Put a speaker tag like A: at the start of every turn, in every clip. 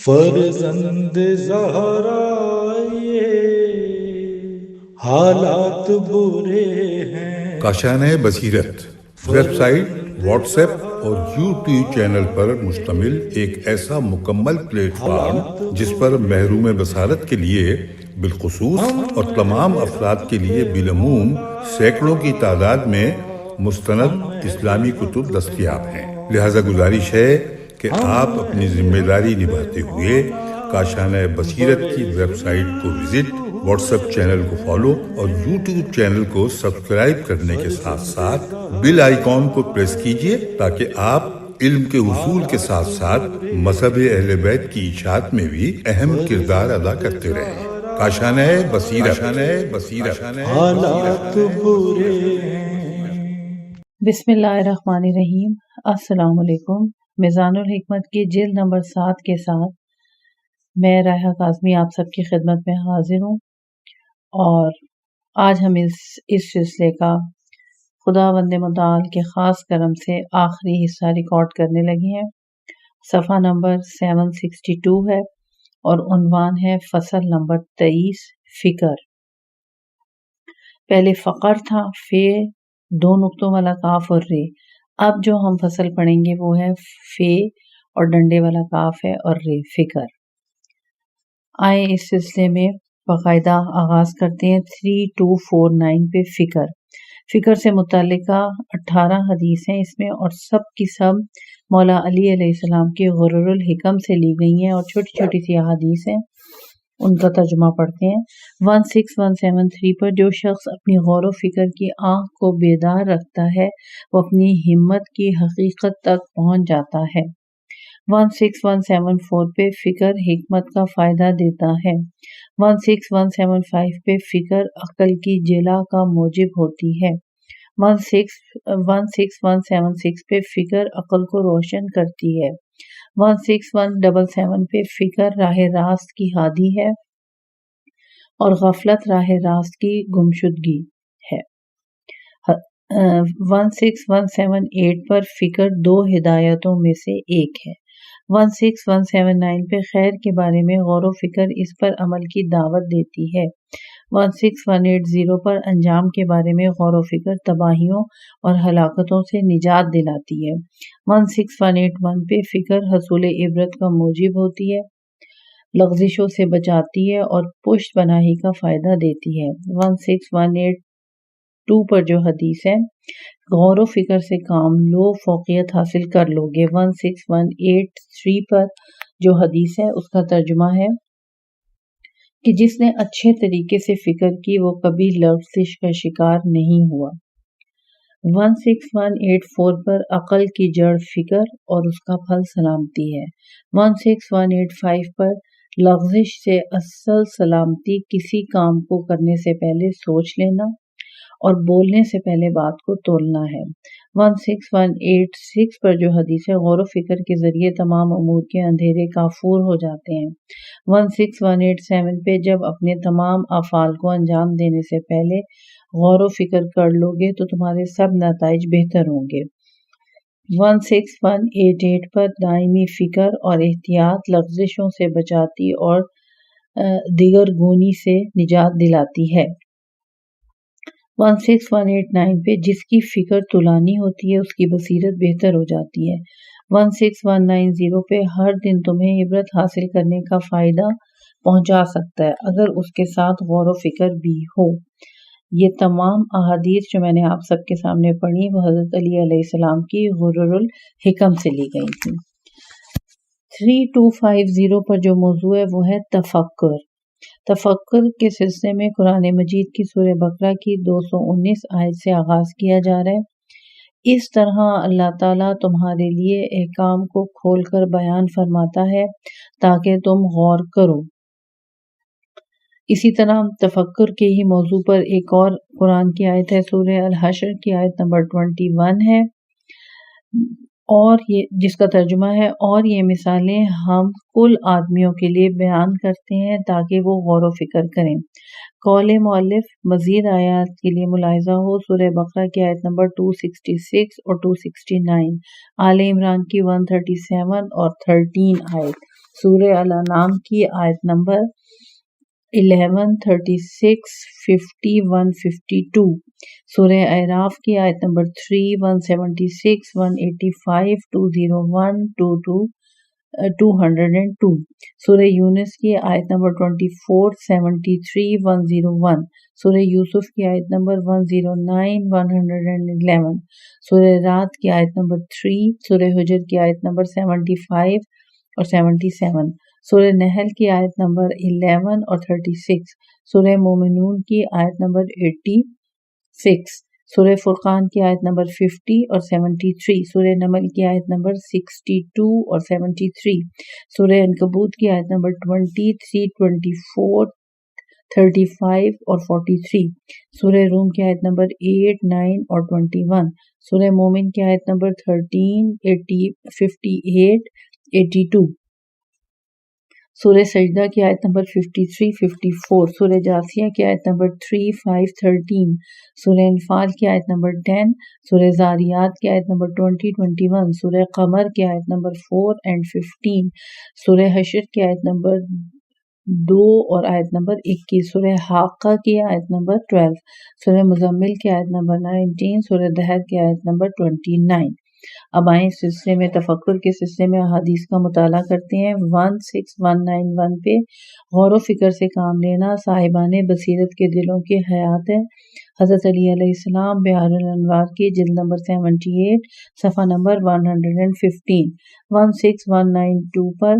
A: فرزند زہرا یہ حالات برے ہیں۔
B: کاشانۂ بصیرت ویب سائٹ، واٹس ایپ اور یوٹیوب چینل پر مشتمل ایک ایسا مکمل پلیٹ فارم جس پر محروم بصارت کے لیے بالخصوص اور تمام افراد کے لیے بالعموم سینکڑوں کی تعداد میں مستند اسلامی کتب دستیاب ہیں۔ لہذا گزارش ہے کہ آپ اپنی ذمہ داری نبھاتے ہوئے کاشانۂ بصیرت کی ویب سائٹ کو وزٹ، واٹس ایپ چینل کو فالو اور یوٹیوب چینل کو سبسکرائب کرنے کے ساتھ ساتھ بیل آئیکن کو پریس کیجیے تاکہ آپ علم کے حصول کے ساتھ ساتھ مذہب اہل بیت کی اشاعت میں بھی اہم کردار ادا کرتے رہیں۔ کاشانۂ بصیرت
A: حالات برے ہیں۔
C: بسم اللہ الرحمن الرحیم۔ السلام علیکم۔ میزان الحکمت کی جلد نمبر 7 کے ساتھ میں رائحہ کاظمی آپ سب کی خدمت میں حاضر ہوں، اور آج ہم اس سلسلے کا خداوند متعال کے خاص کرم سے آخری حصہ ریکارڈ کرنے لگے ہیں۔ صفحہ نمبر 762 ہے اور عنوان ہے فصل نمبر 23 فکر۔ پہلے فقر تھا، فے 2 نقطوں والا کاف اور رے۔ اب جو ہم فصل پڑھیں گے وہ ہے فے اور ڈنڈے والا کاف ہے اور رے، فکر۔ آئے اس سلسلے میں باقاعدہ آغاز کرتے ہیں 3249 پہ فکر۔ فکر سے متعلقہ 18 حدیث ہیں اس میں، اور سب کی سب مولا علی علیہ السلام کے غرر الحکم سے لی گئی ہیں، اور چھوٹی چھوٹی سی احادیث ہیں، ان کا ترجمہ پڑھتے ہیں۔ 16173 پر جو شخص اپنی غور و فکر کی آنکھ کو بیدار رکھتا ہے وہ اپنی ہمت کی حقیقت تک پہنچ جاتا ہے۔ 16174 پہ فکر حکمت کا فائدہ دیتا ہے۔ 16175 پہ فکر عقل کی جلا کا موجب ہوتی ہے۔ 16176 پہ فکر عقل کو روشن کرتی ہے۔ 16177 پہ فکر راہ راست کی ہادی ہے اور غفلت راہ راست کی گمشدگی ہے۔ 16178 پر فکر 2 ہدایتوں میں سے ایک ہے۔ 16179 پہ خیر کے بارے میں غور و فکر اس پر عمل کی دعوت دیتی ہے۔ 16180 پر انجام کے بارے میں غور و فکر تباہیوں اور ہلاکتوں سے نجات دلاتی ہے۔ 16181 پہ فکر حصول عبرت کا موجب ہوتی ہے، لغزشوں سے بچاتی ہے اور پشت پناہی کا فائدہ دیتی ہے۔ 16182 پر جو حدیث ہے، غور و فکر سے کام لو، فوقیت حاصل کر لو گے۔ 16183 پر جو حدیث ہے اس کا ترجمہ ہے کہ جس نے اچھے طریقے سے فکر کی وہ کبھی لغزش کا شکار نہیں ہوا۔ 16184 پر عقل کی جڑ فکر اور اس کا پھل سلامتی ہے۔ 16185 پر لغزش سے اصل سلامتی کسی کام کو کرنے سے پہلے سوچ لینا اور بولنے سے پہلے بات کو تولنا ہے۔ 16186 پر جو حدیث ہے، غور و فکر کے ذریعے تمام امور کے اندھیرے کافور ہو جاتے ہیں۔ 16187 پہ جب اپنے تمام افعال کو انجام دینے سے پہلے غور و فکر کر لو گے تو تمہارے سب نتائج بہتر ہوں گے۔ 16188 پر دائمی فکر اور احتیاط لغزشوں سے بچاتی اور دیگر گونی سے نجات دلاتی ہے۔ 16189 پہ جس کی فکر طولانی ہوتی ہے اس کی بصیرت بہتر ہو جاتی ہے۔ 16190 پہ ہر دن تمہیں عبرت حاصل کرنے کا فائدہ پہنچا سکتا ہے اگر اس کے ساتھ غور و فکر بھی ہو۔ یہ تمام احادیث جو میں نے آپ سب کے سامنے پڑھی وہ حضرت علی علیہ السلام کی غرر الحکم سے لی گئی تھی۔ 3250 پر جو موضوع ہے وہ ہے تفکر۔ تفکر کے سلسلے میں قرآن مجید کی سورہ بقرہ کی 219 آیت سے آغاز کیا جا رہا ہے۔ اس طرح اللہ تعالیٰ تمہارے لیے احکام کو کھول کر بیان فرماتا ہے تاکہ تم غور کرو۔ اسی طرح تفکر کے ہی موضوع پر ایک اور قرآن کی آیت ہے، سورہ الحشر کی آیت نمبر 21 ہے، اور یہ جس کا ترجمہ ہے اور یہ مثالیں ہم کل آدمیوں کے لیے بیان کرتے ہیں تاکہ وہ غور و فکر کریں۔ قول مؤلف مزید آیات کے لیے ملاحظہ ہو سورہ بقرہ کی آیت نمبر 266 اور 269، آل عمران کی 137 اور 13 آیت، سورہ الانعام کی آیت نمبر 11, 36, 50, 152. سورہ اعراف کی آیت نمبر 3, 176, 185, 201, 202. سورہ یونس کی آیت نمبر 24, 73, 101. سورہ یوسف کی آیت نمبر 109, 111. سورہ رات کی آیت نمبر 3. سورہ حجر کی آیت نمبر 75 اور 77. سورہ نحل کی آیت نمبر 11 اور 36. سورہ مومنون کی آیت نمبر 86. سورہ فرقان کی آیت نمبر 50 اور 73. سورہ نمل کی آیت نمبر 62 اور 73. سورہ عنکبوت کی آیت نمبر 23, 24, 35 اور 43. سورہ روم کی آیت نمبر 8, 9 اور 21. سورہ مومن کی آیت نمبر 13, 58, 82. سورہ سجدہ کی آیت نمبر 53, 54. سورہ جاثیہ کی آیت نمبر 3, 5, 13. سورہ انفال کی آیت نمبر 10. سورہ زاریات کی آیت نمبر 20, 21. سورہ قمر کی آیت نمبر 4 and 15. سورہ حشر کی آیت نمبر 2 اور آیت نمبر 21. سورہ حاقہ کی آیت نمبر 12. سورہ مزمل کی آیت نمبر 19. سورہ دہر کی آیت نمبر 29. اب آئیں اس سلسلے میں تفکر کے سلسلے میں احادیث کا مطالعہ کرتے ہیں۔ 16191 پہ غور و فکر سے کام لینا صاحبان بصیرت کے دلوں کی حیات ہے۔ حضرت علی علیہ السلام بحار الانوار کی جلد نمبر 78 صفحہ نمبر 115۔ 16192 پر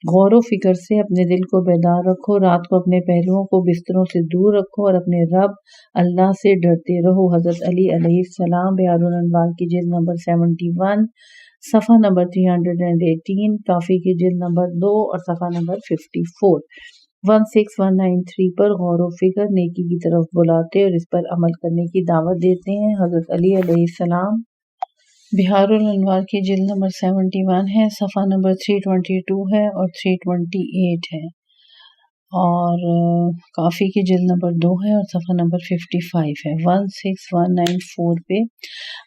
C: غور و فکر سے اپنے دل کو بیدار رکھو، رات کو اپنے پہلوؤں کو بستروں سے دور رکھو اور اپنے رب اللہ سے ڈرتے رہو۔ حضرت علی علیہ السلام بحار الانوار کی جلد نمبر 71 صفحہ نمبر 318، کافی کی جلد نمبر 2 اور صفحہ نمبر 54۔ 16193 پر غور و فکر نیکی کی طرف بلاتے اور اس پر عمل کرنے کی دعوت دیتے ہیں۔ حضرت علی علیہ السلام بحار الانوار کی جلد نمبر 71 ہے، صفحہ نمبر 322 ہے اور 328 ہے، اور کافی کی جلد نمبر 2 ہے اور صفحہ نمبر 55 ہے۔ 16194 پہ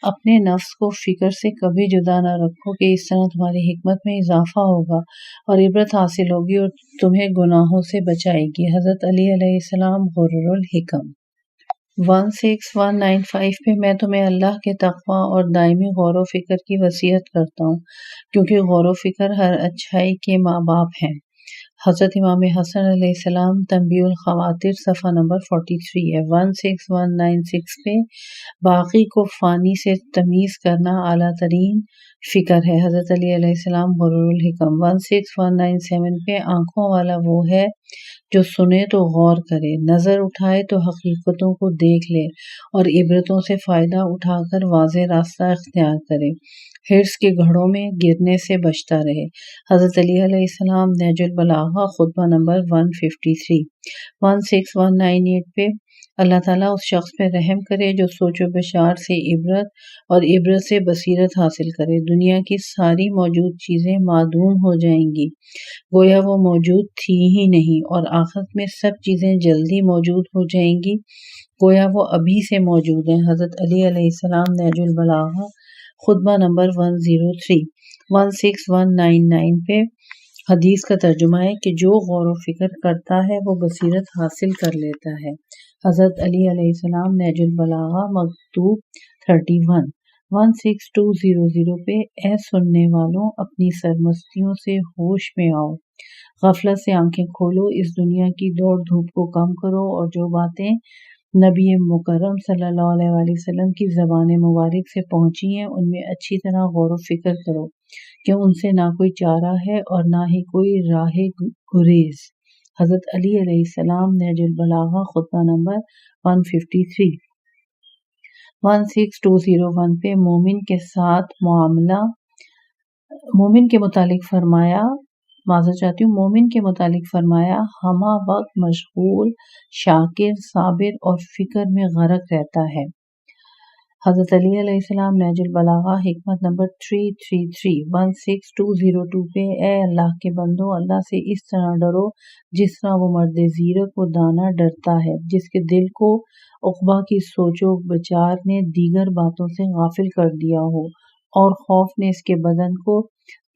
C: اپنے نفس کو فکر سے کبھی جدا نہ رکھو کہ اس طرح تمہاری حکمت میں اضافہ ہوگا اور عبرت حاصل ہوگی اور تمہیں گناہوں سے بچائے گی۔ حضرت علی علیہ السلام غرر الحکم۔ 16195 پہ میں تمہیں اللہ کے تقوی اور دائمی غور و فکر کی وصیت کرتا ہوں، کیونکہ غور و فکر ہر اچھائی کے ماں باپ ہیں۔ حضرت امام حسن علیہ السلام تنبیہ الخواطر صفحہ نمبر 43 ہے۔ 16196 پہ باقی کو فانی سے تمیز کرنا اعلیٰ ترین فکر ہے۔ حضرت علی علیہ السلام غرور الحکم۔ 16197 پہ آنکھوں والا وہ ہے جو سنے تو غور کرے، نظر اٹھائے تو حقیقتوں کو دیکھ لے اور عبرتوں سے فائدہ اٹھا کر واضح راستہ اختیار کرے، حرص کے گڑھوں میں گرنے سے بچتا رہے۔ حضرت علی علیہ السلام نہج البلاغہ خطبہ نمبر 153۔ 16198 پہ اللہ تعالیٰ اس شخص پہ رحم کرے جو سوچ و بشار سے عبرت اور عبرت سے بصیرت حاصل کرے۔ دنیا کی ساری موجود چیزیں معدوم ہو جائیں گی، گویا وہ موجود تھی ہی نہیں، اور آخرت میں سب چیزیں جلدی موجود ہو جائیں گی، گویا وہ ابھی سے موجود ہیں۔ حضرت علی علیہ السلام نہج البلاغہ خطبہ نمبر 103۔ 16199 پہ حدیث کا ترجمہ ہے کہ جو غور و فکر کرتا ہے وہ بصیرت حاصل کر لیتا ہے۔ حضرت علی علیہ السلام نہج البلاغہ مکتوب 31۔ 16200 پہ اے سننے والوں اپنی سرمستیوں سے ہوش میں آؤ، غفلت سے آنکھیں کھولو، اس دنیا کی دوڑ دھوپ کو کم کرو اور جو باتیں نبی مکرم صلی اللہ علیہ وآلہ وسلم کی زبان مبارک سے پہنچی ہیں ان میں اچھی طرح غور و فکر کرو کہ ان سے نہ کوئی چارہ ہے اور نہ ہی کوئی راہ گریز۔ حضرت علی علیہ السلام نہج البلاغہ خطبہ نمبر 153۔ 16201 پہ مومن کے ساتھ معاملہ، مومن کے متعلق فرمایا ہمہ وقت مشغول، شاکر، صابر اور فکر میں غرق رہتا ہے۔ حضرت علی علیہ السلام نہج البلاغہ حکمت نمبر 333۔ 16202 پہ اے اللہ کے بندو اللہ سے اس طرح ڈرو جس طرح وہ مرد زیرک و دانا ڈرتا ہے، جس کے دل کو عقبہ کی سوچ و بچار نے دیگر باتوں سے غافل کر دیا ہو اور خوف نے اس کے بدن کو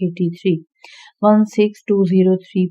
C: 83 16203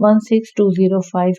C: 16205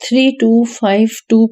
C: 3252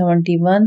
C: 71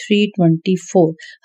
C: 324।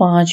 C: 5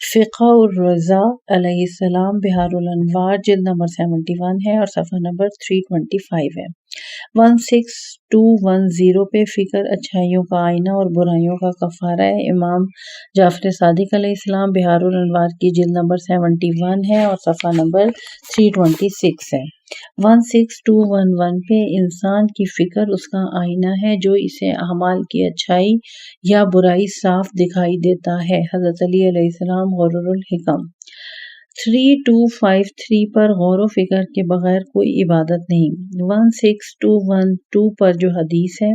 C: فقہ الرضا علیہ السلام بہار الانوار جلد نمبر 71 ہے اور صفحہ نمبر 325 ہے۔ 16210 پہ فکر اچھائیوں کا آئینہ اور برائیوں کا کفارہ ہے، امام جعفر صادق علیہ السلام بہار الانوار کی جلد نمبر 71 ہے اور صفحہ نمبر 326 ہے۔ 16211 پہ انسان کی فکر اس کا آئینہ ہے جو اسے اعمال کی اچھائی یا برائی صاف دکھائی دیتا ہے، حضرت علی علیہ السلام غرر الحکم۔ 3253 پر غور و فکر کے بغیر کوئی عبادت نہیں۔ 16212 پر جو حدیث ہے،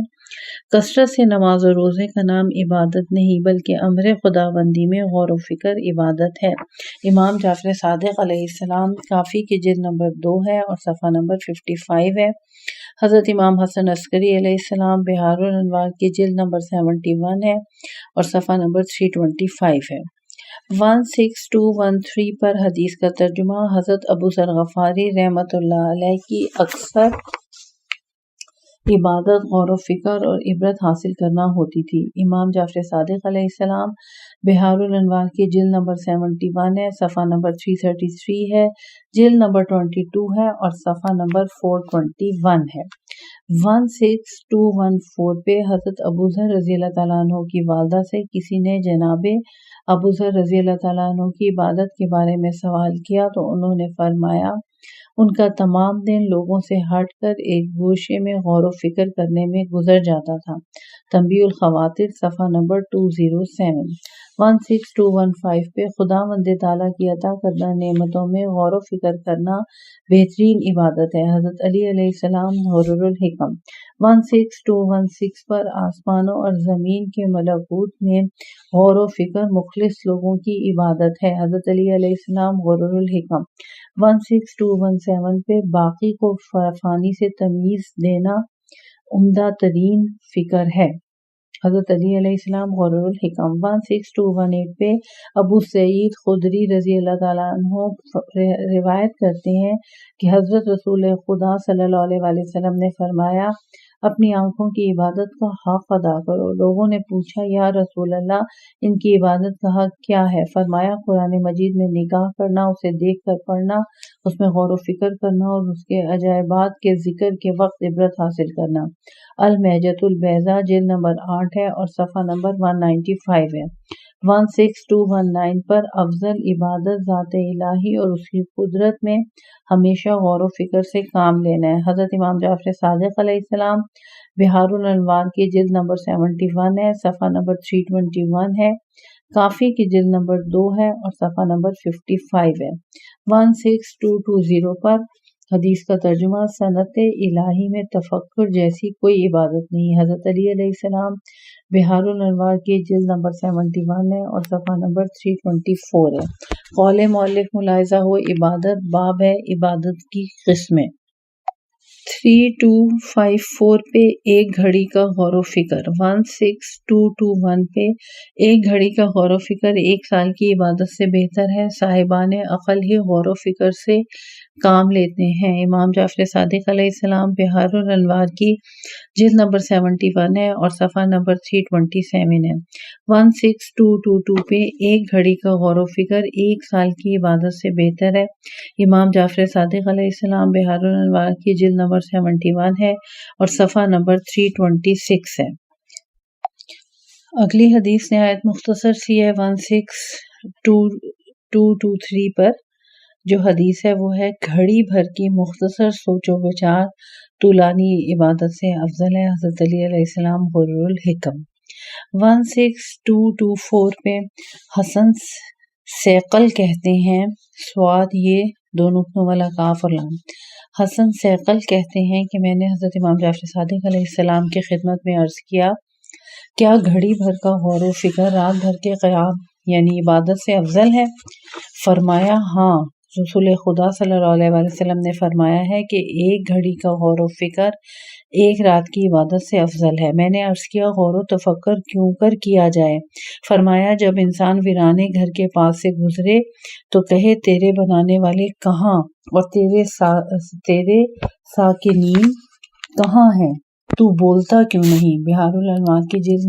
C: کثرت سے نماز و روزے کا نام عبادت نہیں بلکہ امر خداوندی میں غور و فکر عبادت ہے، امام جعفر صادق علیہ السلام کافی کی جلد نمبر 2 ہے اور صفحہ نمبر 55 ہے۔ حضرت امام حسن عسکری علیہ السلام بہار الانوار کی جلد نمبر 71 ہے اور صفحہ نمبر 325 ہے۔ 16213 پر حدیث کا ترجمہ، حضرت ابو ذر غفاری رحمۃ اللہ علیہ کی اکثر عبادت غور و فکر اور عبرت حاصل کرنا ہوتی تھی، امام جعفر صادق علیہ السلام بہار الانوار کی جلد نمبر 71 ہے، صفحہ نمبر 333 ہے، جلد نمبر 22 ہے اور صفحہ نمبر 421 ہے۔ 16214 پہ حضرت ابو ذر رضی اللہ تعالیٰ عنہ کی والدہ سے کسی نے جناب ابو ذر رضی اللہ تعالیٰ عنہ کی عبادت کے بارے میں سوال کیا تو انہوں نے فرمایا ان کا تمام دن لوگوں سے ہٹ کر ایک گوشے میں غور و فکر کرنے میں گزر جاتا تھا، تنبیہ الخواطر صفحہ نمبر 207۔ 16215 پہ خداوند تعالیٰ کی عطا کردہ نعمتوں میں غور و فکر کرنا بہترین عبادت ہے، حضرت علی علیہ السلام غرر الحکم۔ 16216 پر آسمانوں اور زمین کے ملکوت میں غور و فکر مخلص لوگوں کی عبادت ہے، حضرت علی علیہ السلام غرر الحکم۔ 16217 پہ باقی کو فانی سے تمیز دینا عمدہ ترین فکر ہے، حضرت علی علیہ السلام غرر الحکم۔ 16218 پہ ابو سعید خدری رضی اللہ تعالیٰ عنہ روایت کرتے ہیں کہ حضرت رسول خدا صلی اللہ علیہ وآلہ وسلم نے فرمایا اپنی آنکھوں کی عبادت کا حق ادا کرو۔ لوگوں نے پوچھا یا رسول اللہ ان کی عبادت کا حق کیا ہے؟ فرمایا قرآن مجید میں نگاہ کرنا، اسے دیکھ کر پڑھنا، اس میں غور و فکر کرنا اور اس کے عجائبات کے ذکر کے وقت عبرت حاصل کرنا۔ المحجۃ البیضاء جلد نمبر 8 ہے اور صفحہ نمبر 195 ہے۔ 16219 پر افضل عبادت ذات الہی اور اس کی قدرت میں ہمیشہ غور و فکر سے کام لینا ہے، حضرت امام جعفر صادق علیہ السلام بہار الانوار کی جلد نمبر 71 ہے، صفحہ نمبر 321 ہے، کافی کی جلد نمبر 2 ہے اور صفحہ نمبر 55 ہے۔ 16220 پر حدیث کا ترجمہ، صنعت الہی میں تفکر جیسی کوئی عبادت نہیں، حضرت علی علیہ السلام بہار الانوار کی جلد نمبر 71 ہے اور صفحہ نمبر 324 ہے۔ قول مؤلف ملاحظہ ہو عبادت باب ہے عبادت کی قسمیں۔ 3254 پہ ایک گھڑی کا غور و فکر۔ 16221 پہ ایک گھڑی کا غور و فکر 1 سال کی عبادت سے بہتر ہے، صاحبان عقل ہی غور و فکر سے کام لیتے ہیں، امام جعفر صادق علیہ السلام بہار الانوار کی جلد نمبر 71 ہے اور صفحہ نمبر 327 ہے۔ 16222 پہ ایک گھڑی کا غور و فکر 1 سال کی عبادت سے بہتر ہے، امام جعفر صادق علیہ السلام بہار الانوار کی جلد نمبر 71 ہے اور صفحہ نمبر 326 ہے۔ اگلی حدیث نہایت مختصر سی ہے۔ 16223 پر جو حدیث ہے وہ ہے گھڑی بھر کی مختصر سوچ و بچار طولانی عبادت سے افضل ہے، حضرت علی علیہ السلام غرر الحکم۔ 16224 پہ حسن ثقل کہتے ہیں، سواد یہ 2 نقطوں والا کاف اور لام۔ حسن ثقل کہتے ہیں کہ میں نے حضرت امام جعفر صادق علیہ السلام کی خدمت میں عرض کیا کیا گھڑی بھر کا غور و فکر رات بھر کے قیام یعنی عبادت سے افضل ہے؟ فرمایا ہاں، رسول خدا صلی اللہ علیہ وآلہ وسلم نے فرمایا ہے کہ ایک گھڑی کا غور و فکر 1 رات کی عبادت سے افضل ہے۔ میں نے عرض کیا غور و تفکر کیوں کر کیا جائے؟ فرمایا جب انسان ویرانے گھر کے پاس سے گزرے تو کہے تیرے بنانے والے کہاں اور تیرے ساکنین کہاں ہیں؟ تو بولتا کیوں نہیں، بہار الانوار کی جلد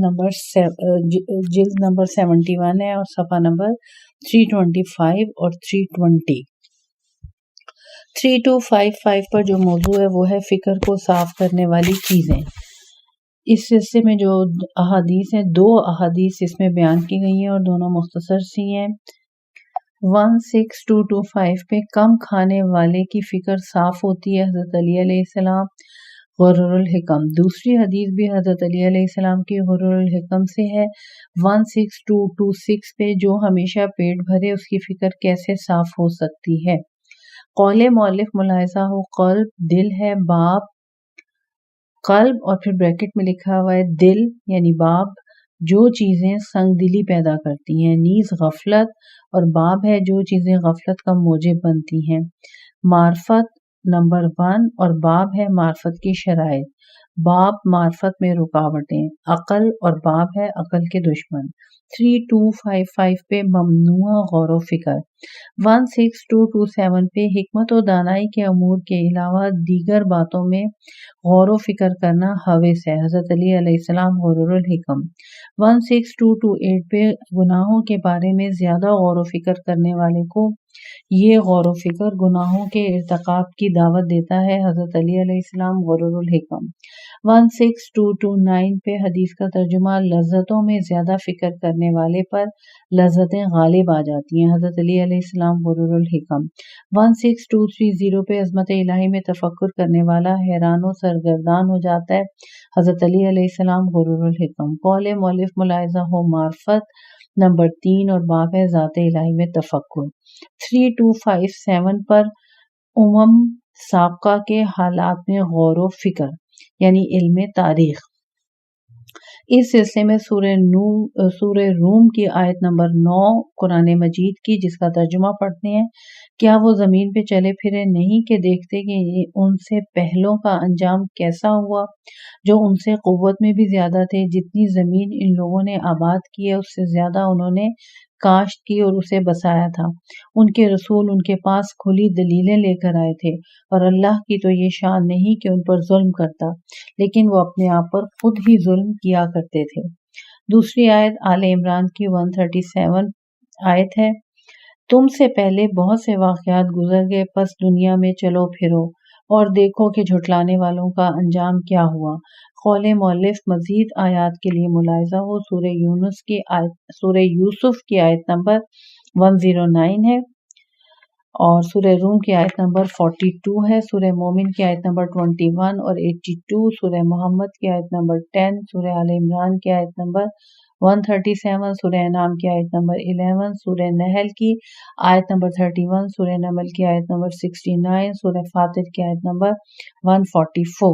C: نمبر 71 ہے اور صفحہ نمبر 325 اور 320۔ 3255 پر جو موضوع ہے وہ ہے فکر کو صاف کرنے والی چیزیں۔ اس سلسلے میں جو احادیث ہیں، 2 احادیث اس میں بیان کی گئی ہیں اور دونوں مختصر سی ہیں۔ 16225 پہ کم کھانے والے کی فکر صاف ہوتی ہے، حضرت علی علیہ السلام، غرر الحکم۔ دوسری حدیث بھی حضرت علی علیہ السلام کی غرر الحکم سے ہے۔ 16226 پہ جو ہمیشہ پیٹ بھرے اس کی فکر کیسے صاف ہو سکتی ہے۔ قول مؤلف ملاحظہ ہو، قلب دل ہے، باب قلب اور پھر بریکٹ میں لکھا ہوا ہے دل یعنی باب جو چیزیں سنگ دلی پیدا کرتی ہیں، نیز غفلت، اور باب ہے جو چیزیں غفلت کا موجب بنتی ہیں۔ معرفت نمبر 1 اور باب ہے معرفت کی شرائط۔ باب معرفت میں رکاوٹیں، عقل اور باب ہے عقل کے دشمن۔ 3255 پہ ممنوع غور و فکر۔ 16227 پہ حکمت و دانائی کے امور کے علاوہ دیگر باتوں میں غور و فکر کرنا حوث ہے، حضرت علی علیہ السلام، غرر الحکم۔ 16228 پہ گناہوں کے بارے میں زیادہ غور و فکر کرنے والے کو یہ غور و فکر گناہوں کے ارتکاب کی دعوت دیتا ہے، حضرت علی علیہ السلام، غرر الحکم۔ 16229 پہ حدیث کا ترجمہ لذتوں میں زیادہ فکر کرنے والے پر لذتیں غالب آ جاتی ہیں، حضرت علی علیہ السلام، غرر الحکم۔ 16230 پہ عظمت الہی میں تفکر کرنے والا حیران و سرگردان ہو جاتا ہے، حضرت علی علیہ السلام، غرر الحکم۔ قول مؤلف ملاحظہ ہو، معرفت نمبر 3 اور باب ہے ذات الہی میں تفکر۔ 3257 پر سابقہ کے حالات میں غور و فکر یعنی علم تاریخ۔ اس سلسلے میں سورہ روم کی آیت نمبر 9 قرآن مجید کی، جس کا ترجمہ پڑھتے ہیں، کیا وہ زمین پہ چلے پھرے نہیں کہ دیکھتے کہ ان سے پہلوں کا انجام کیسا ہوا، جو ان سے قوت میں بھی زیادہ تھے، جتنی زمین ان لوگوں نے آباد کی ہے اس سے زیادہ انہوں نے کاشت کی اور اسے بسایا تھا۔ ان کے رسول ان کے پاس کھلی دلیلیں لے کر آئے تھے، اور اللہ کی تو یہ شان نہیں کہ ان پر ظلم کرتا، لیکن وہ اپنے آپ پر خود ہی ظلم کیا کرتے تھے۔ دوسری آیت آل عمران کی 137 آیت ہے، تم سے پہلے بہت سے واقعات گزر گئے، پس دنیا میں چلو پھرو اور دیکھو کہ جھٹلانے والوں کا انجام کیا ہوا۔ قول مؤلف مزید آیات کے لیے ملاحظہ ہو، سورہ یوسف کی آیت نمبر 109 ہے اور سورہ روم کی آیت نمبر 42 ہے، سورہ مومن کی آیت نمبر 21 اور 82، سورہ محمد کی آیت نمبر 10، سورہ آل عمران کی آیت نمبر 137، سورہ انعام کی آیت نمبر 11، سورہ نحل کی آیت نمبر 31، سورہ نمل کی آیت نمبر 69، سورہ فاطر کی آیت نمبر 144۔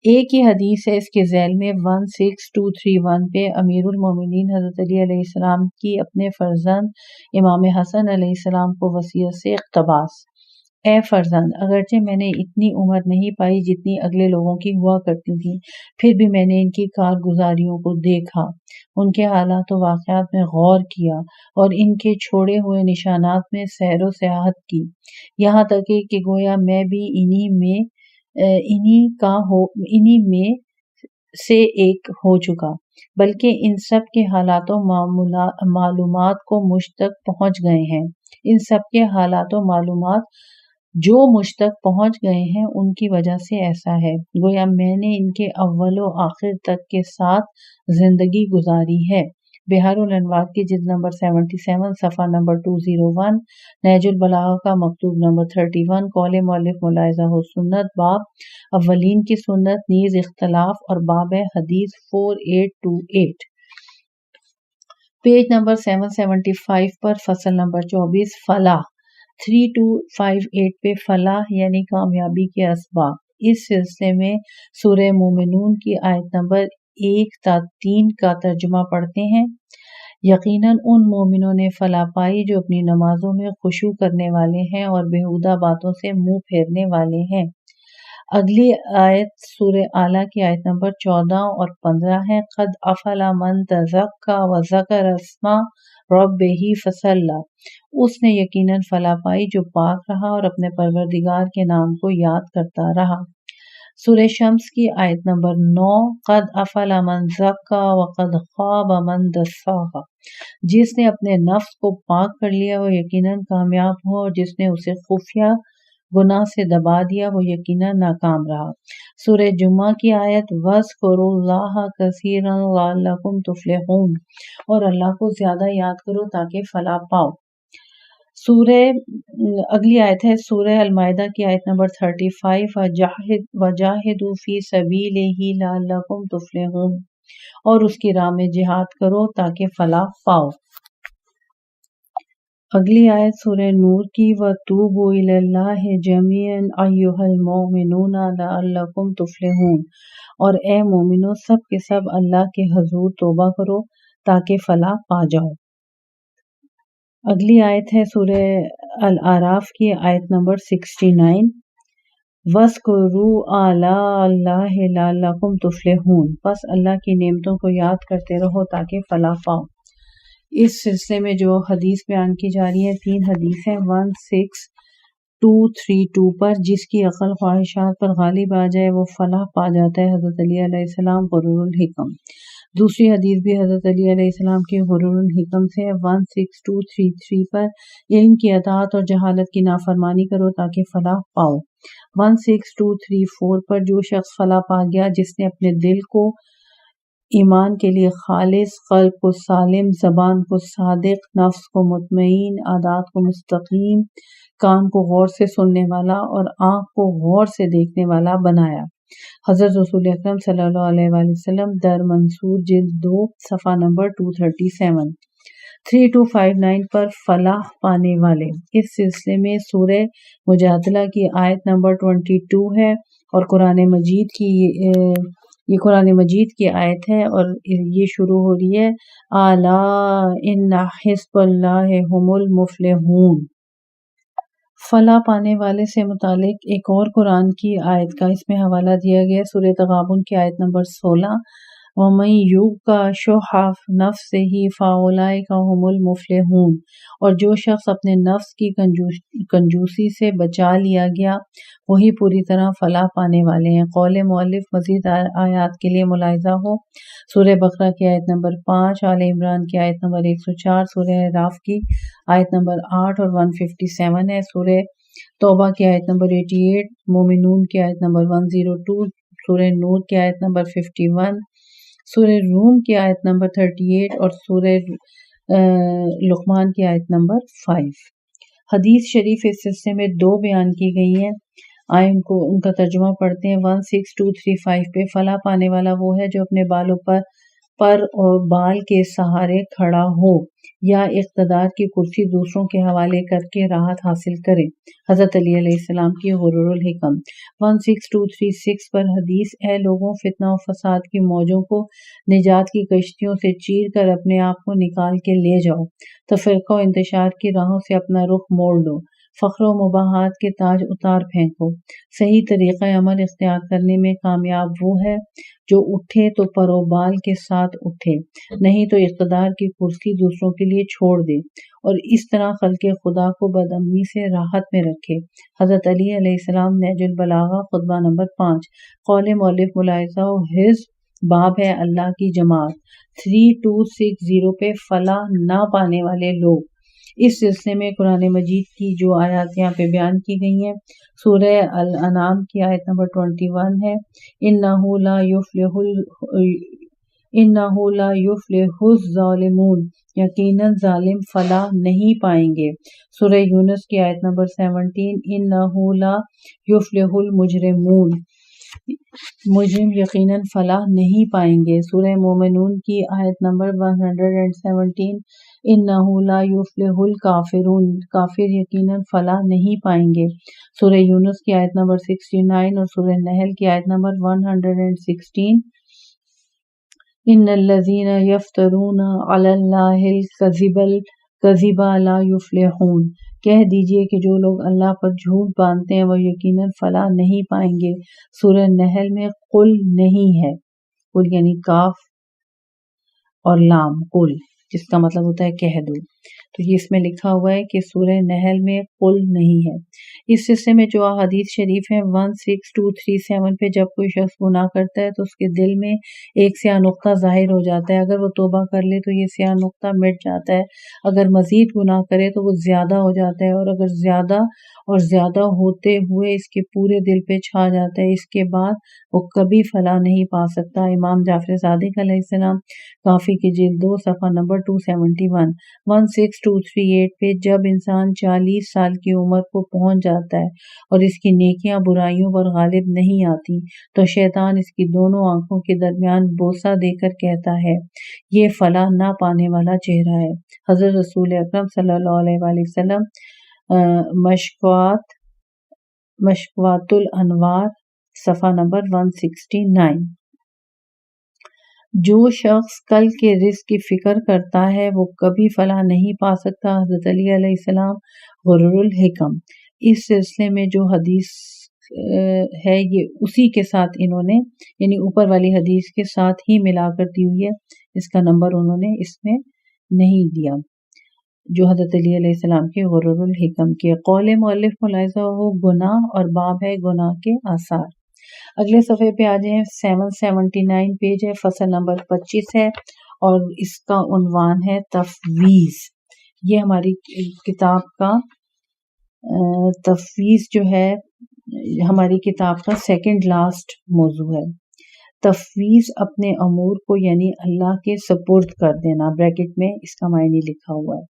C: ایک ہی حدیث ہے اس کے ذیل میں 16231 پہ امیر المومنین حضرت علی علیہ السلام کی اپنے فرزند امام حسن علیہ السلام کو وصیت سے اقتباس: اے فرزند، اگرچہ میں نے اتنی عمر نہیں پائی جتنی اگلے لوگوں کی ہوا کرتی تھی، پھر بھی میں نے ان کی کارگزاریوں کو دیکھا، ان کے حالات و واقعات میں غور کیا اور ان کے چھوڑے ہوئے نشانات میں سیر و سیاحت کی، یہاں تک کہ گویا میں بھی انہی میں سے ایک ہو چکا، بلکہ ان سب کے حالات و معلومات کو مجھ تک پہنچ گئے ہیں، ان سب کے حالات و معلومات جو مجھ تک پہنچ گئے ہیں ان کی وجہ سے ایسا ہے، گویا میں نے ان کے اول و آخر تک کے ساتھ زندگی گزاری ہے۔ بہار الانوار کی جلد نمبر 77 صفحہ نمبر 201، نہج البلاغہ کا مکتوب نمبر 31۔ قول مؤلف ملاحظہ ہو، سنت باب اولین کی سنت نیز اختلاف اور باب ہے حدیث 4828۔ پیج نمبر 775 پر فصل نمبر 24 فلاح۔ 3258 پہ فلاح یعنی کامیابی کے اسباب۔ اس سلسلے میں سورہ مومنون کی آیت نمبر 1 تا 3 کا ترجمہ پڑھتے ہیں، یقیناً ان مومنوں نے فلاح پائی جو اپنی نمازوں میں خشوع کرنے والے ہیں اور بیہودہ باتوں سے منہ پھیرنے والے ہیں۔ اگلی آیت سورہ اعلیٰ کی آیت نمبر 14 اور 15 ہے، قد افلح من تزکیٰ وذکر اسم ربہ فصلی، اس نے یقیناً فلاح پائی جو پاک رہا اور اپنے پروردگار کے نام کو یاد کرتا رہا۔ سورہ شمس کی آیت نمبر 9 قد افل من زکا وقد خواب من دساہا، جس نے اپنے نفس کو پاک کر لیا وہ یقیناً کامیاب ہوا، اور جس نے اسے خفیہ گناہ سے دبا دیا وہ یقیناً ناکام رہا۔ سورہ جمعہ کی آیت وَاذْكُرُوا اللَّهَ كَثِيرًا لَعَلَّكُمْ تُفْلِحُونَ، اور اللہ کو زیادہ یاد کرو تاکہ فلاح پاؤ۔ اگلی آیت ہے سورہ المائدہ کی آیت نمبر 35 وَجَاهِدُوا فِي سَبِيلِهِ لَعَلَّكُمْ تُفْلِحُونَ، اور اس کی راہ میں جہاد کرو تاکہ فلاح پاؤ۔ اگلی آیت سورہ نور کی وَتُوبُوا إِلَى اللَّهِ جَمِيعًا أَيُّهَا الْمُؤْمِنُونَ لَعَلَّكُمْ تُفْلِحُونَ، اور اے مومنو سب کے سب اللہ کے حضور توبہ کرو تاکہ فلاح پا جاؤ۔ اگلی آیت ہے سورہ الاعراف کی آیت نمبر 69 وَاذْكُرُوا آلاءَ اللَّهِ لَعَلَّكُمْ تُفْلِحُونَ، پس اللہ کی نعمتوں کو یاد کرتے رہو تاکہ فلاح پاؤ۔ اس سلسلے میں جو حدیث بیان کی جا رہی ہے 3 حدیث ہیں 16232 پر، جس کی عقل خواہشات پر غالب آ جائے وہ فلاح پا جاتا ہے، حضرت علی علیہ السلام غرور الحکم۔ دوسری حدیث بھی حضرت علی علیہ السلام کی غرور الحکم سے ہے 16233 پر، علم کی اطاعت اور جہالت کی نافرمانی کرو تاکہ فلاح پاؤ۔ 16234 پر، جو شخص فلاح پا گیا جس نے اپنے دل کو ایمان کے لیے خالص، قلب کو سالم، زبان کو صادق، نفس کو مطمئن، عادات کو مستقیم، کان کو غور سے سننے والا اور آنکھ کو غور سے دیکھنے والا بنایا۔ حضرت رسول اکرم صلی اللہ علیہ وآلہ وسلم در منصور جلد 2 صفحہ نمبر 237۔ 3259 پر فلاح پانے والے، اس سلسلے میں سورہ مجادلہ کی آیت نمبر 22 ہے، اور یہ قرآن مجید کی آیت ہے، اور یہ شروع ہو رہی ہے الا ان حزب اللہ هم المفلحون۔ فلاح پانے والے سے متعلق ایک اور قرآن کی آیت کا اس میں حوالہ دیا گیا، سورہ تغابن کی آیت نمبر 16 وَمَن يُوقَ شُحَّ نَفْسِهِ فَأُولَئِكَ هُمُ الْمُفْلِحُونَ، اور جو شخص اپنے نفس کی کنجوسی سے بچا لیا گیا وہی پوری طرح فلاح پانے والے ہیں۔ قول مؤلف مزید آیات کے لیے ملاحظہ ہو سورہ بقرہ کی آیت نمبر 5، آل عمران کی آیت نمبر 104، سورہ اعراف کی آیت نمبر 8 اور 157 ہے، سورہ توبہ کی آیت نمبر 88، مومنون کی آیت نمبر 102، سورہ نور کی آیت نمبر 51، سورہ روم کی آیت نمبر 38 اور سورہ لقمان کی آیت نمبر 5۔ حدیث شریف اس سلسلے میں 2 بیان کی گئی ہیں، آئیں ان کا ترجمہ پڑھتے ہیں۔ 16235 پہ، فلاح پانے والا وہ ہے جو اپنے بالوں پر اور بال کے سہارے کھڑا ہو یا اقتدار کی کرسی دوسروں کے حوالے کر کے راحت حاصل کرے، حضرت علی علیہ السلام کی غرور الحکم۔ 16236 پر حدیث اے لوگوں، فتنہ و فساد کی موجوں کو نجات کی کشتیوں سے چیر کر اپنے آپ کو نکال کے لے جاؤ، تفرقہ و انتشار کی راہوں سے اپنا رخ موڑ دو، فخر و مباحات کے تاج اتار پھینکو۔ صحیح طریقہ عمل اختیار کرنے میں کامیاب وہ ہے جو اٹھے تو پر و بال کے ساتھ اٹھے، نہیں تو اقتدار کی کرسی دوسروں کے لیے چھوڑ دے، اور اس طرح خلق خدا کو بدامنی سے راحت میں رکھے، حضرت علی علیہ السلام، نہج البلاغہ خطبہ نمبر 5۔ قول مؤلف ملاحظہ و حزب باب ہے اللہ کی جماعت۔ 3260 پہ فلاح نہ پانے والے لوگ، اس سلسلے میں قرآن مجید کی جو آیات یہاں پہ بیان کی گئی ہیں، سورہ الانعام کی آیت نمبر 21 ہے اِنَّهُ لَا يُفْلِحُ الظَّالِمُونَ، یقیناً ظالم فلاح نہیں پائیں گے۔ سورہ یونس کی آیت نمبر 17 اِنَّهُ لَا يُفْلِحُ الْمُجْرِمُونَ، مجرم یقیناً فلاح نہیں پائیں گے۔ سورہ مومنون کی آیت نمبر 117 اِنَّهُ لَا يُفْلِحُ الْكَافِرُونَ، کافر یقیناً فلاح نہیں پائیں گے۔ سورہ یونس کی آیت نمبر 69 اور سورہ نحل کی آیت نمبر 116 ان الذین یفترون علی اللہ الکذب لا یفلحون، کہہ دیجئے کہ جو لوگ اللہ پر جھوٹ باندھتے ہیں وہ یقیناً فلاح نہیں پائیں گے۔ سورہ نحل میں قل نہیں ہے، قل یعنی کاف اور لام، قل جس کا مطلب ہوتا ہے کہہ دو۔ تو یہ اس میں لکھا ہوا ہے کہ سورہ نحل میں قل نہیں ہے۔ اس سلسلے میں جو احادیث شریف ہیں 16237 پہ جب کوئی شخص گناہ کرتا ہے تو اس کے دل میں ایک سیاہ نقطہ ظاہر ہو جاتا ہے، اگر وہ توبہ کر لے تو یہ سیاہ نقطہ مٹ جاتا ہے، اگر مزید گناہ کرے تو وہ زیادہ ہو جاتا ہے، اور اگر زیادہ اور زیادہ ہوتے ہوئے اس کے پورے دل پہ چھا جاتا ہے، اس کے بعد وہ کبھی فلاح نہیں پا سکتا۔ امام جعفر صادق علیہ السلام کافی کی جلد 2 صفحہ نمبر 271 16238 پہ جب انسان 40 سال کی عمر کو پہنچ جاتا ہے اور اس کی نیکیاں برائیوں پر غالب نہیں آتی تو شیطان اس کی دونوں آنکھوں کے درمیان بوسہ دے کر کہتا ہے یہ فلاح نہ پانے والا چہرہ ہے۔ حضرت رسول اکرم صلی اللہ علیہ وآلہ وسلم مشکوات الانوار صفحہ نمبر 169۔ جو شخص کل کے رزق کی فکر کرتا ہے وہ کبھی فلاح نہیں پا سکتا۔ حضرت علی علیہ السلام غرر الحکم۔ اس سلسلے میں جو حدیث ہے یہ اسی کے ساتھ انہوں نے یعنی اوپر والی حدیث کے ساتھ ہی ملا کر دی ہوئی ہے، اس کا نمبر انہوں نے اس میں نہیں دیا، جو حضرت علی علیہ السلام کے غرر الحکم کے قول مؤلف ملاحظہ ہو گناہ اور باب ہے گناہ کے آثار۔ اگلے صفحے پہ آ جائیں، 779 پیج ہے، فصل نمبر 25 ہے اور اس کا عنوان ہے تفویض۔ یہ ہماری کتاب کا تفویض جو ہے ہماری کتاب کا سیکنڈ لاسٹ موضوع ہے۔ تفویض اپنے امور کو یعنی اللہ کے سپرد کر دینا، بریکٹ میں اس کا معنی لکھا ہوا ہے۔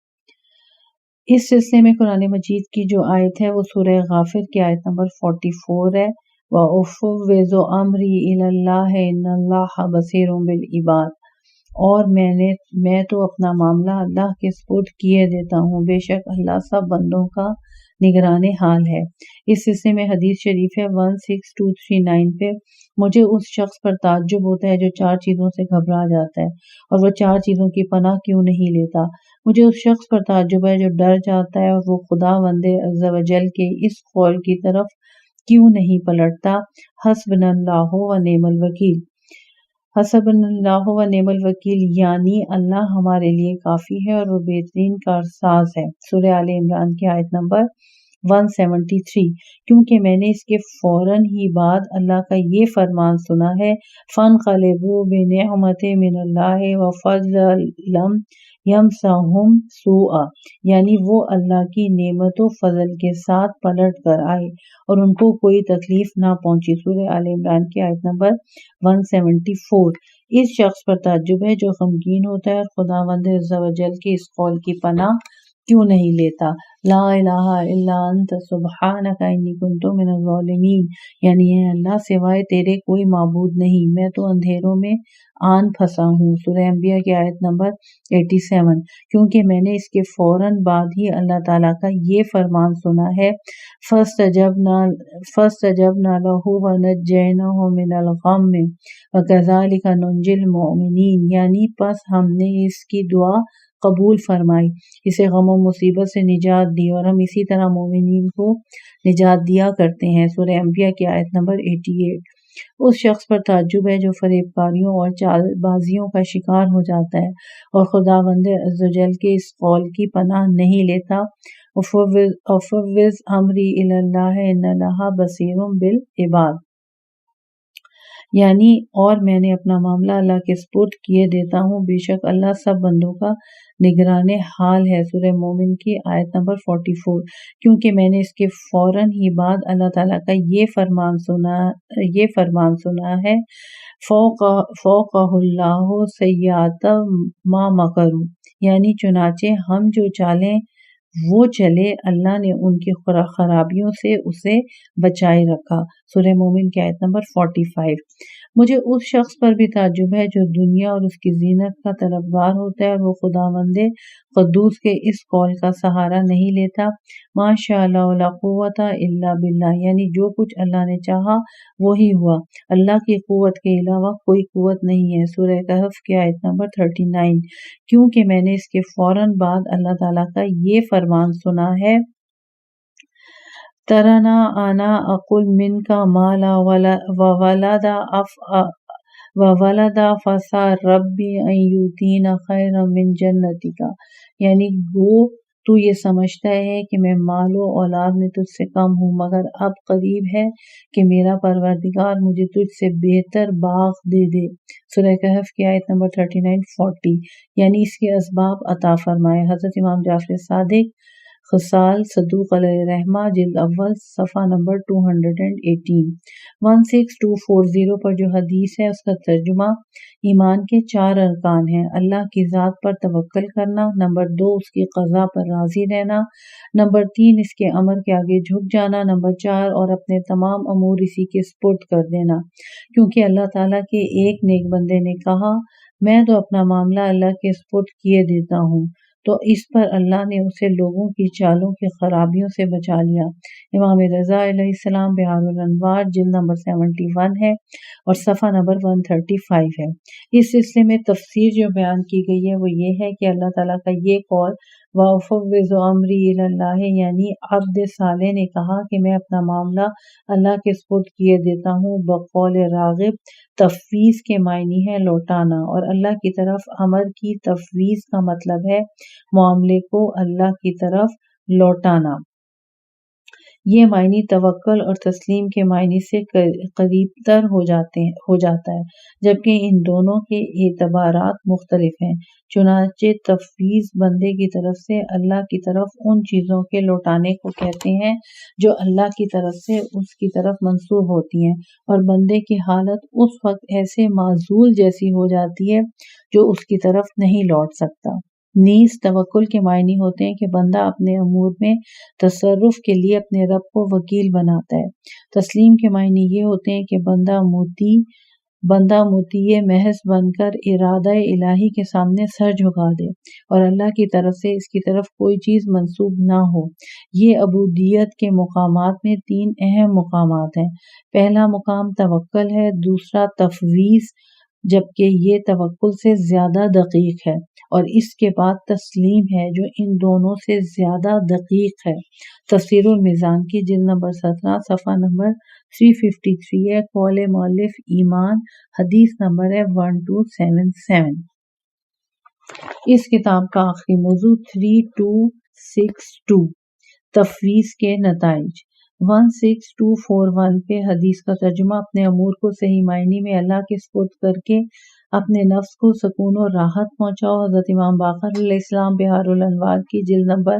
C: اس سلسلے میں قرآن مجید کی جو آیت ہے وہ سورہ غافر کی آیت نمبر 44 ہے، وَأُفَوِّضُ أَمْرِي إِلَى اللَّهِ إِنَّ اللَّهَ بَصِيرٌ بِالْعِبَادِ، اور میں تو اپنا معاملہ اللہ کے سپرد کیے دیتا ہوں، بے شک اللہ سب بندوں کا نگران حال ہے۔ اس سلسلے میں حدیث شریف ہے 16239 پہ مجھے اس شخص پر تعجب ہوتا ہے جو 4 چیزوں سے گھبرا جاتا ہے اور وہ 4 چیزوں کی پناہ کیوں نہیں لیتا۔ مجھے اس شخص پر تعجب ہے جو ڈر جاتا ہے اور وہ خداوند عز و جل کے اس قول کی طرف کیوں نہیں پلٹتا، حسبنا اللہ و نعم الوکیل۔ حسبنا اللہ و نعم الوکیل یعنی اللہ ہمارے لیے کافی ہے اور وہ بہترین کارساز ہے۔ سورہ آل عمران کی آیت نمبر 173۔ کیونکہ میں نے اس کے فوراً ہی بعد اللہ کا یہ فرمان سنا ہے، فَانْقَلَبُوا بِنِعْمَةٍ مِّنَ اللَّهِ وَفَضْلٍ لَّمْ يَمْسَسْهُمْ سُوءٌ، یعنی وہ اللہ کی نعمت و فضل کے ساتھ پلٹ کر آئے اور ان کو کوئی تکلیف نہ پہنچی۔ سورہ آل عمران کی آیت نمبر 174۔ اس شخص پر تعجب ہے جو غمگین ہوتا ہے اور خداوند عز و جل کے اس قول کی پناہ کیوں نہیں لیتا، لا الہ الا انت سبحانک انی کنت من الظالمین، یعنی اے اللہ سوائے تیرے کوئی معبود نہیں، میں تو اندھیروں میں آن پھنسا ہوں۔ سورہ انبیاء کی آیت نمبر 87۔ کیونکہ میں نے اس کے فوراً بعد ہی اللہ تعالیٰ کا یہ فرمان سنا ہے، فَاسْتَجَبْنَا لَهُ وَنَجَّيْنَاهُ مِنَ الْغَمِّ وَكَذَلِكَ نُنْجِي الْمُؤْمِنِينَ، یعنی پس ہم نے اس کی دعا قبول فرمائی، اسے غم و مصیبت سے نجات دی اور ہم اسی طرح مومنین کو نجات دیا کرتے ہیں۔ سورہ انبیاء کی آیت نمبر 88۔ اس شخص پر تعجب ہے جو فریب کاریوں اور چال بازیوں کا شکار ہو جاتا ہے اور خداوند عز و جل کے اس قول کی پناہ نہیں لیتا، اُفَوِّضُ أَمْرِي إِلَى اللَّهِ إِنَّ اللَّهَ بَصِيرٌ بِالْعِبَادِ، یعنی اور میں نے اپنا معاملہ اللہ کے سپرد کیے دیتا ہوں، بے شک اللہ سب بندوں کا نگران حال ہے۔ سورہ مومن کی آیت نمبر 44۔ کیونکہ میں نے اس کے فوراً ہی بعد اللہ تعالیٰ کا یہ فرمان سنا ہے، فوقہ اللہ سیئات ما مکروا، یعنی چنانچہ ہم جو چالیں وہ چلے اللہ نے ان کی خرابیوں سے اسے بچائے رکھا۔ سورہ مومن کی آیت نمبر 45۔ مجھے اس شخص پر بھی تعجب ہے جو دنیا اور اس کی زینت کا طلبگار ہوتا ہے اور وہ خداوند قدوس کے اس قول کا سہارا نہیں لیتا، ما شاء اللہ لا قوت الا باللہ، یعنی جو کچھ اللہ نے چاہا وہی ہوا، اللہ کی قوت کے علاوہ کوئی قوت نہیں ہے۔ سورہ کہف کی آیت نمبر 39۔ کیونکہ میں نے اس کے فوراً بعد اللہ تعالیٰ کا یہ فرمان سنا ہے، ترنا انا اقل من کا مالا وولدا فسا ربی ان یؤتینا خیرا من جنتک، یعنی گو تو یہ سمجھتا ہے کہ میں مال و اولاد میں تجھ سے کم ہوں، مگر اب قریب ہے کہ میرا پروردگار مجھے تجھ سے بہتر باغ دے دے۔ سورہ کہف کی آیت نمبر 39-40، یعنی اس کے اسباب عطا فرمائے۔ حضرت امام جعفر صادق خصال صدوق علیہ رحمہ جلد اول صفحہ نمبر 218۔ 16240 پر جو حدیث ہے اس کا ترجمہ ایمان کے 4 ارکان ہیں: اللہ کی ذات پر توکل کرنا، نمبر 2 اس کی قضا پر راضی رہنا، نمبر 3 اس کے امر کے آگے جھک جانا، نمبر 4 اور اپنے تمام امور اسی کے سپرد کر دینا، کیونکہ اللہ تعالیٰ کے ایک نیک بندے نے کہا میں تو اپنا معاملہ اللہ کے سپرد کیے دیتا ہوں، تو اس پر اللہ نے اسے لوگوں کی چالوں کی خرابیوں سے بچا لیا۔ امام رضا علیہ السلام بہار الانوار جلد نمبر 71 ہے اور صفحہ نمبر 135 ہے۔ اس سلسلے میں تفسیر جو بیان کی گئی ہے وہ یہ ہے کہ اللہ تعالیٰ کا یہ قول وَأُفَوِّضُ أَمْرِي إِلَى اللَّهِ، یعنی عبد صالح نے کہا کہ میں اپنا معاملہ اللہ کے سپرد کیے دیتا ہوں، بقول راغب تفویض کے معنی ہے لوٹانا، اور اللہ کی طرف امر کی تفویض کا مطلب ہے معاملے کو اللہ کی طرف لوٹانا۔ یہ معنی توکل اور تسلیم کے معنی سے قریب تر ہو جاتا ہے، جبکہ ان دونوں کے اعتبارات مختلف ہیں۔ چنانچہ تفویض بندے کی طرف سے اللہ کی طرف ان چیزوں کے لوٹانے کو کہتے ہیں جو اللہ کی طرف سے اس کی طرف منسوب ہوتی ہیں، اور بندے کی حالت اس وقت ایسے معزول جیسی ہو جاتی ہے جو اس کی طرف نہیں لوٹ سکتا۔ نیز توکل کے معنی ہوتے ہیں کہ بندہ اپنے امور میں تصرف کے لیے اپنے رب کو وکیل بناتا ہے۔ تسلیم کے معنی یہ ہوتے ہیں کہ بندہ مطیع محض بن کر ارادہ الہی کے سامنے سر جھکا دے اور اللہ کی طرف سے اس کی طرف کوئی چیز منسوب نہ ہو۔ یہ عبودیت کے مقامات میں 3 اہم مقامات ہیں۔ پہلا مقام توکل ہے، دوسرا تفویض، جبکہ یہ توکل سے زیادہ دقیق ہے، اور اس کے بعد تسلیم ہے جو ان دونوں سے زیادہ دقیق ہے۔ تفسیر المیزان کی جلد نمبر 17 صفحہ نمبر 353 ہے۔ قول مؤلف ایمان، حدیث نمبر ہے 1277۔ اس کتاب کا آخری موضوع 3262 تفویض کے نتائج۔ 16241 پہ حدیث کا ترجمہ اپنے امور کو صحیح معنی میں اللہ کے سپرد کر کے اپنے نفس کو سکون و راحت پہنچاؤ۔ حضرت امام باقر علیہ السلام بہار الانوار کی جلد نمبر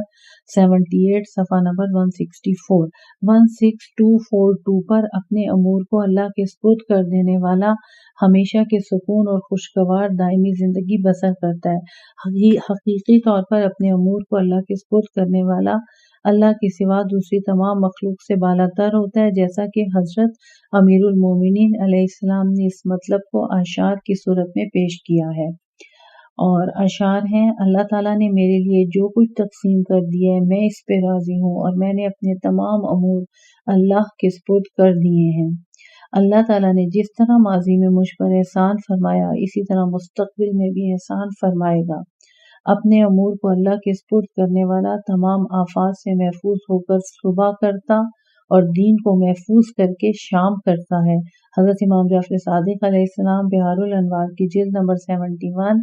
C: 78 صفحہ نمبر 164۔ 16242 پر اپنے امور کو اللہ کے سپرد کر دینے والا ہمیشہ کے سکون اور خوشگوار دائمی زندگی بسر کرتا ہے۔ حقیقی طور پر اپنے امور کو اللہ کے سپرد کرنے والا اللہ کے سوا دوسری تمام مخلوق سے بالا تر ہوتا ہے، جیسا کہ حضرت امیر المومنین علیہ السلام نے اس مطلب کو اشعار کی صورت میں پیش کیا ہے، اور اشعار ہیں: اللہ تعالیٰ نے میرے لیے جو کچھ تقسیم کر دیا ہے میں اس پہ راضی ہوں، اور میں نے اپنے تمام امور اللہ کے سپرد کر دیے ہیں۔ اللہ تعالیٰ نے جس طرح ماضی میں مجھ پر احسان فرمایا اسی طرح مستقبل میں بھی احسان فرمائے گا۔ اپنے امور کو اللہ کے سپرد کرنے والا تمام آفات سے محفوظ ہو کر صبح کرتا اور دین کو محفوظ کر کے شام کرتا ہے۔ حضرت امام جعفر صادق علیہ السلام بہار الانوار کی جلد نمبر 71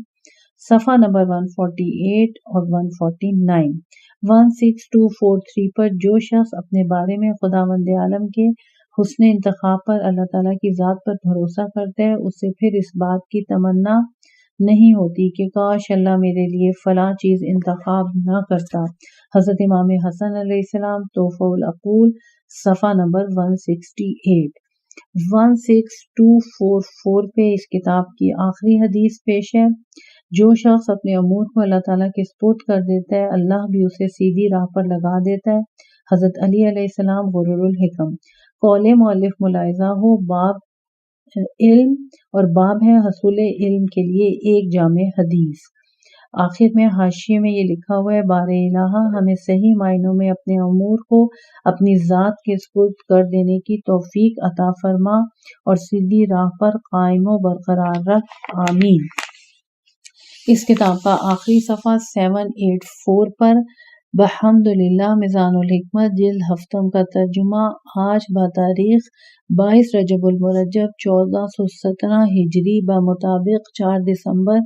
C: صفحہ نمبر 148 اور 149۔ 16243 پر جو شخص اپنے بارے میں خداوند عالم کے حسن انتخاب پر اللہ تعالیٰ کی ذات پر بھروسہ کرتا ہے، اس سے پھر اس بات کی تمنا نہیں ہوتی کہ کاش اللہ میرے لیے فلاں چیز انتخاب نہ کرتا۔ حضرت امام حسن علیہ السلام تحفہ العقول صفحہ نمبر 168۔ 16244 پہ اس کتاب کی آخری حدیث پیش ہے: جو شخص اپنے امور کو اللہ تعالیٰ کے سپرد کر دیتا ہے اللہ بھی اسے سیدھی راہ پر لگا دیتا ہے۔ حضرت علی علیہ السلام غرور الحکم۔ قول مؤلف ملاحظہ ہو، باب علم اور باب ہے حصول علم کے لیے ایک جامع حدیث۔ آخر میں حاشیے میں یہ لکھا ہوا ہے: بار الہ ہمیں صحیح معنوں میں اپنے امور کو اپنی ذات کے سپرد کر دینے کی توفیق عطا فرما اور سیدھی راہ پر قائم و برقرار رکھ، آمین۔ اس کتاب کا آخری صفحہ 784 پر بحمدللہ میزان الحکمت جلد ہفتم کا ترجمہ آج بتاریخ 22 رجب المرجب 1417 ہجری بمطابق 4 دسمبر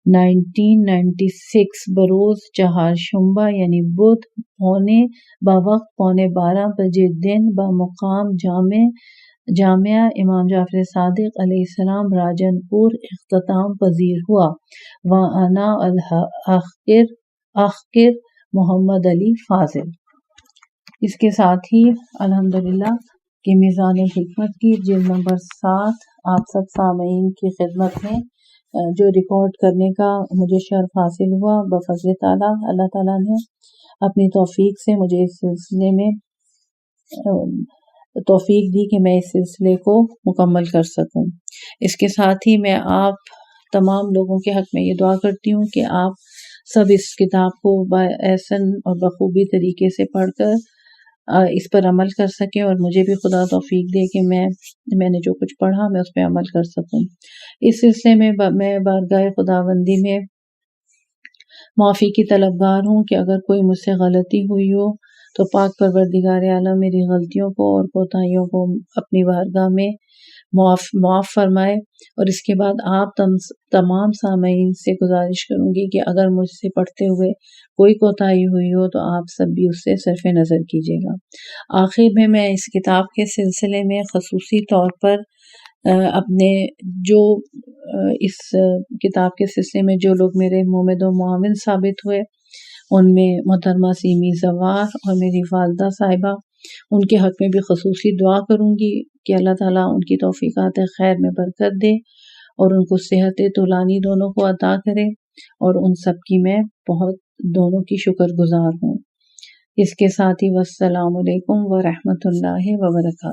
C: 1996 بروز چہارشنبہ یعنی بدھ بوقت 11:15 بجے دن بمقام جامعہ امام جعفر صادق علیہ السلام راجن پور اختتام پذیر ہوا۔ وَأَنَا الْأَخْقِرُ محمد علی فاضل۔ اس کے ساتھ ہی الحمدللہ کہ میزان الحکمت کی جلد نمبر 7 آپ سب سامعین کی خدمت میں جو ریکارڈ کرنے کا مجھے شرف حاصل ہوا بفضل تعالیٰ، اللہ تعالیٰ نے اپنی توفیق سے مجھے اس سلسلے میں توفیق دی کہ میں اس سلسلے کو مکمل کر سکوں۔ اس کے ساتھ ہی میں آپ تمام لوگوں کے حق میں یہ دعا کرتی ہوں کہ آپ سب اس کتاب کو باحسن اور بخوبی طریقے سے پڑھ کر اس پر عمل کر سکیں، اور مجھے بھی خدا توفیق دے کہ میں نے جو کچھ پڑھا میں اس پہ عمل کر سکوں۔ اس سلسلے میں میں بارگاہ خداوندی میں معافی کی طلبگار ہوں کہ اگر کوئی مجھ سے غلطی ہوئی ہو تو پاک پروردگار عالم میری غلطیوں کو اور کوتاہیوں کو اپنی بارگاہ میں معاف فرمائے۔ اور اس کے بعد آپ تمام سامعین سے گزارش کروں گی کہ اگر مجھ سے پڑھتے ہوئے کوئی کوتاہی ہوئی ہو تو آپ سب بھی اس سے صرف نظر کیجیے گا۔ آخر میں اس کتاب کے سلسلے میں خصوصی طور پر اپنے جو اس کتاب کے سلسلے میں جو لوگ میرے معمد و معاون ثابت ہوئے، ان میں محترمہ سیمی زوار اور میری والدہ صاحبہ، ان کے حق میں بھی خصوصی دعا کروں گی کہ اللہ تعالیٰ ان کی توفیقات خیر میں برکت دے اور ان کو صحت طولانی دونوں کو عطا کرے، اور ان سب کی میں بہت دونوں کی شکر گزار ہوں۔ اس کے ساتھ ہی والسلام علیکم ورحمۃ اللہ وبرکاتہ۔